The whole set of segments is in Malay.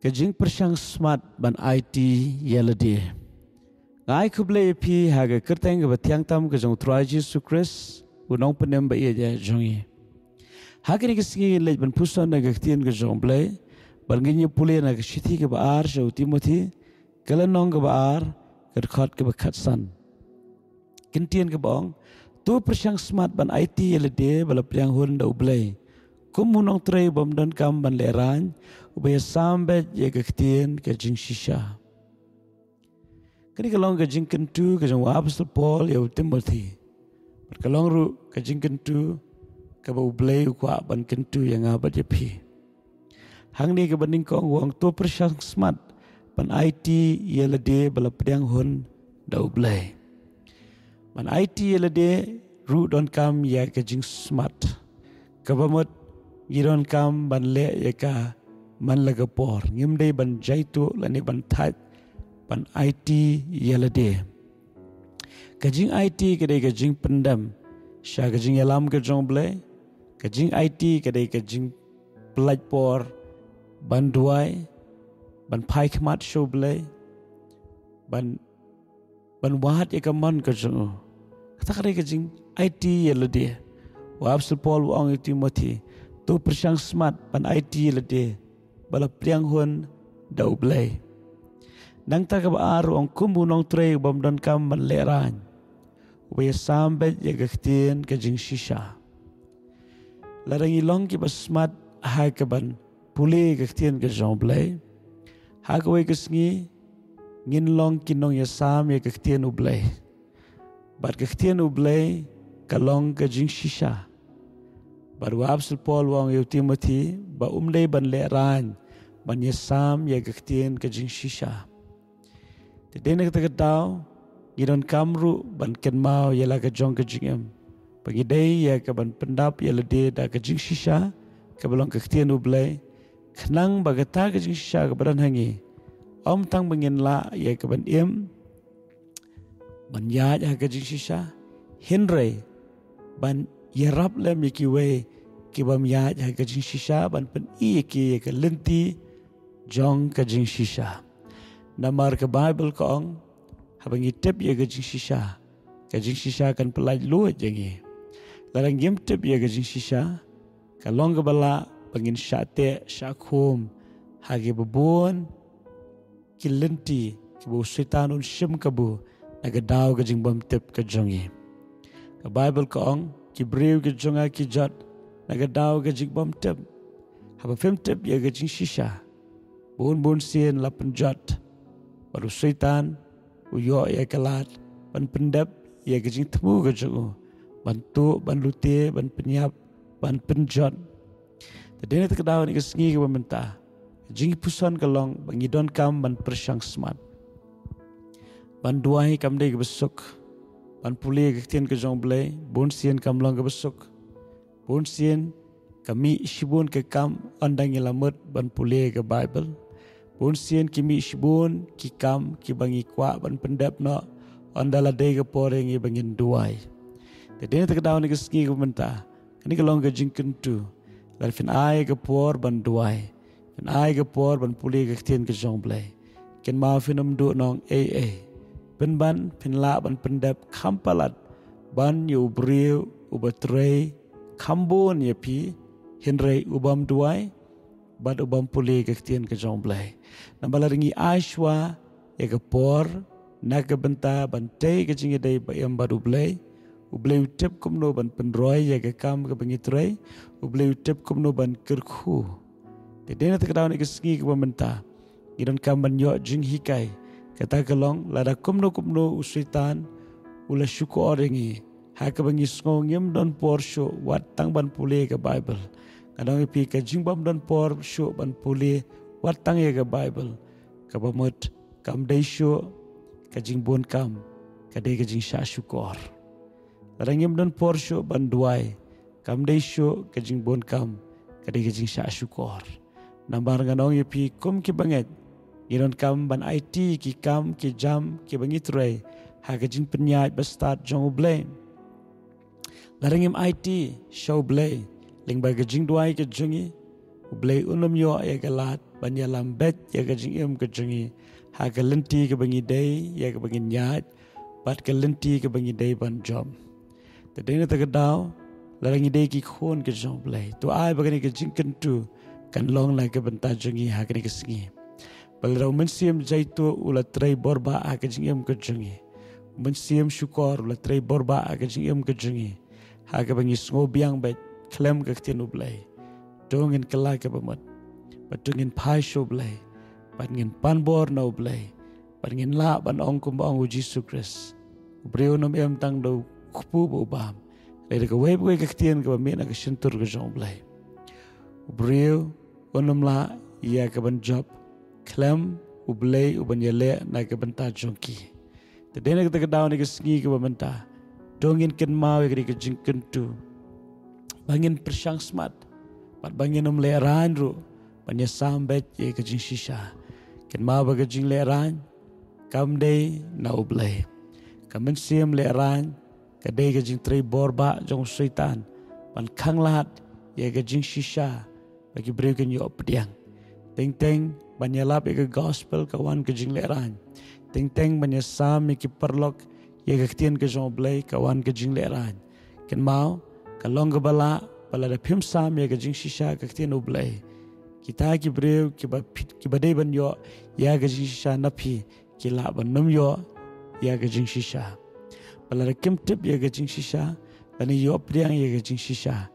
Kajing persyang smart ban IT yelade. Ngai kuble pi haga kerteng ga tiang tam ga jong trai Jesus Christ unong penem ba ia ja jongi. Haga ni kesingi lej ban puson na ga tien ga jong blai ban ngi pule na ga shiti ga ba ar sho Timothy kalanong ga ba ar ga khot ga ba khatsan. Kintien ga bong tu persyang smart ban IT yelade bala priang hun da ublai. Kumunong tray bom dan kam ban leran ubaya sambet ye gaktien ke jing shisha. Kani kalong ke jing kentu ke jing Apostle Paul ya Timothy. Berkalong ru ke jing kentu ke bau blay ukwa ban kentu yang abad je pi. Hang ni ke banding kong wang tu persyang smart ban IT ye lede bala pedang hun dau blay. Ban IT ye lede ru don kam ya ke jing smart. Kabamut giron kam ban le yaka man laga por ngimdei ban jaitu lani ban that ban IT yelade kajing IT kadai kajing pendam sha kajing yalam ke jong ble kajing IT kadai kajing pelaj por ban duai ban pai khmat show ble ban wahat yaka man ke jong kata kadai kajing IT yelade wa Apostle Paul wa Timothy tu persyang smart pan IT lede bala priang hun dau blai nang ta ka ba aru ong kumbu nong tre bom don kam ban leran we sambe ye gaktien ka jing shisha larang ilong ki ba smart ha ka ban pule gaktien ka jong blai ha ka we kisngi ngin long kinong ya sam ye gaktien u blai bat gaktien u blai ka long ka jing shisha baru Apostle Paul wang yu Timothy ba umdai ban leran ban yesam ya gaktien ke jing shisha. Tedena kata ketau gidon kamru ban kenmau ya la ke jong ke jingem. Bagi dai ya ke ban pendap ya lede da ke jing shisha ke belong gaktien ublai kenang bagata ke jing shisha ke badan hangi. Om tang bangin la ya ke ban ban ya ke jing shisha hinre ban yerap lem yaki we ki bam ya ja ka jing shisha ban pen i ki ka lenti jong ka jing shisha namar ka Bible ko ong habang itip ya ka jing shisha kan pelaj lu jangi larang gem tip ya ka jing shisha ka long ka bala pangin syate syakhum hagi bebun ki lenti ki bu setanun shim ka bu naga daw ka jing bam tip ka jongi ka Bible ko ong ki brew ke jonga ki jot naga daw ke jig bom tep haba fem tep ya ke jing shisha bun sien la penjot baru syaitan uyo ya kelat ban pendap ya ke jing temu ke jongo bantu ban lute ban penyap ban penjot tadene tak daw ni ke sengi ke bementa jing puson kalong bangidon kam ban persyang smart ban duai kam dei ke besok ban puli gaktien ke jong blai bon sien kam long ke besok bon sien kami shibun ke kam andang ilamet ban puli ke Bible bon sien kimi shibun ki kam ki bangi kwa ban pendap no andala de ke poreng i bangin duai tedene tak daw ni ke ski ke menta kani ke long ke jing kentu lar fin ai ke por ban duai fin ai ke por ban puli gaktien ke jong blai ken ma finum du nong penban penla ban pendap kampalat ban yu briu ubatrei kambon ya pi hinrei ubam duai bad ubam puli gaktien ke jong blai nambalaringi aishwa ya ke por na ke benta ban tei ke jingi dei ba yam badu blai ublei tip kumno ban penroi ya ke kam ke bengitrei ublei tip kumno ban kirkhu tedena tak daw ni ke sngi ke benta gidon kam ban yo jing hikai kata kelong lada kumno usitan ula syuku orengi haka bangi ngiem don por syo wat tang ban puli ke Bible kadang pi ke jingbam don por syo ban puli wat tang ye ke Bible ka bamut kam dei syo ka jingbon kam ka dei ke jing sya syukur lada ngiem don por syo ban duai kam dei syo ka jingbon kam ka dei ke jing sya syukur nambar nganong ye pi kum ki banget Iron kam ban IT ki kam ki jam ki bangitrai haga jing penyat ba start jong blame larangim IT show blay ling ba jing duai ke jungi Ublay unum yo ya galat banyalam bet ya kajing kajengi ha galenti ke bangi day ya ke bangi nyat bat galenti ke bangi day ban jom. Tadena tagadaw larangi day ki khon ke jom blay. Tu ai bagani ke jingken tu kan long la ke banta jengi ha kani ke singi. Balraw mensiam jaitu ula tray borba ha kajing kajengi. Mensiam syukor ula tray borba ha kajing kajengi. Ha ke bangi ngobiang bet klem ke tianu blay. Dongin kelai ke bamat. Batungin pai show blay. Batungin panbor na blay. Batungin la ban ong kumbang u Jesu Christ. Ubreo nom tang do kupu bo bam. Lede ke web ke tian ke bamena ke sentur ke jong blay. Ubreo onom la ia ke ban job. Klem ublay uban yele na ke banta jongki. Tadena ke daw ni ke singi ke bamenta. Dongin ken mawe ke jingken tu. Bangin persyang smart. Pat bangin leran ru. Banya sambet ye ke jing shisha. Ken mawe ke jing leran. Kam day na ublay. Kamen siam leran. Kadai ke jing tray borba jong syaitan. Pan kang lahat ye ke jing shisha. Bagi beri ke nyok pediang. Teng-teng banyalap ye ke gospel kawan ke jing leran. Teng-teng banya sam ye ke perlok ye ke tian ke jong ublay kawan ke jing leran. Ken mau kalong ke bala da phim sam ye ke jing shisha ke tian ublay. Kita ki breu ki badai ban yo ya ke jing shisha napi ki la ban num yo ya ke jing shisha. Bala da kim tip ye ke jing shisha bani yo priang ye ke jing shisha.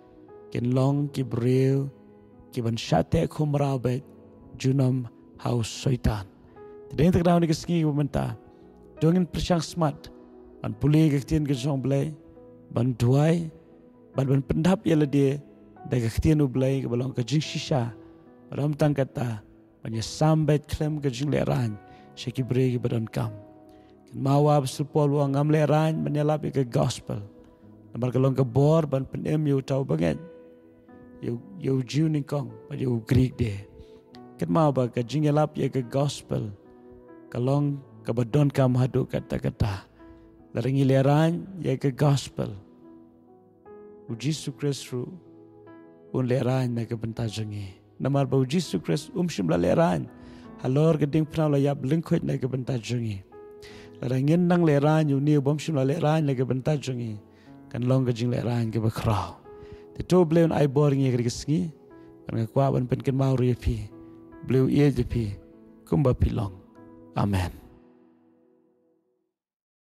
Ken long ki breu ki ban shate khumrau bet junam haus syaitan. Tadeng tak daw ni ke singi bumenta. Dongin persyang smart ban puli ke tian ke jong blay ban duai ban pendap ye la dia da ke tian ublay ke balong ke jing shisha. Ram tang kata banya sambet klem ke jing leran syaki bregi badan kam. Ken mawa besulpol wa ngam leran menyalap ke gospel. Namar kalong ke bor ban penem yu tau banget. Yu jiu ni kong ba yu Greek de. Ken mawa ke jing yalap ye ke gospel. Kalong ke badon kam hadu kata-kata. Larangi leran ye ke gospel. Jesu Christ ru un leran na ke bentajengi. Namar ba Jesu Christ shimla leran. Halor ke ding pnau la yap lingkot na ke bentajengi. Larangin nang leran yu ni bom shimla leran na ke bentajengi. Kan long ke jing leran ke bakrau. Te to bleun ai boring ye ke singi. Kan kwa ban pen ken mau ri pi. Bleu ie je pi. Kumba pilong. Amen.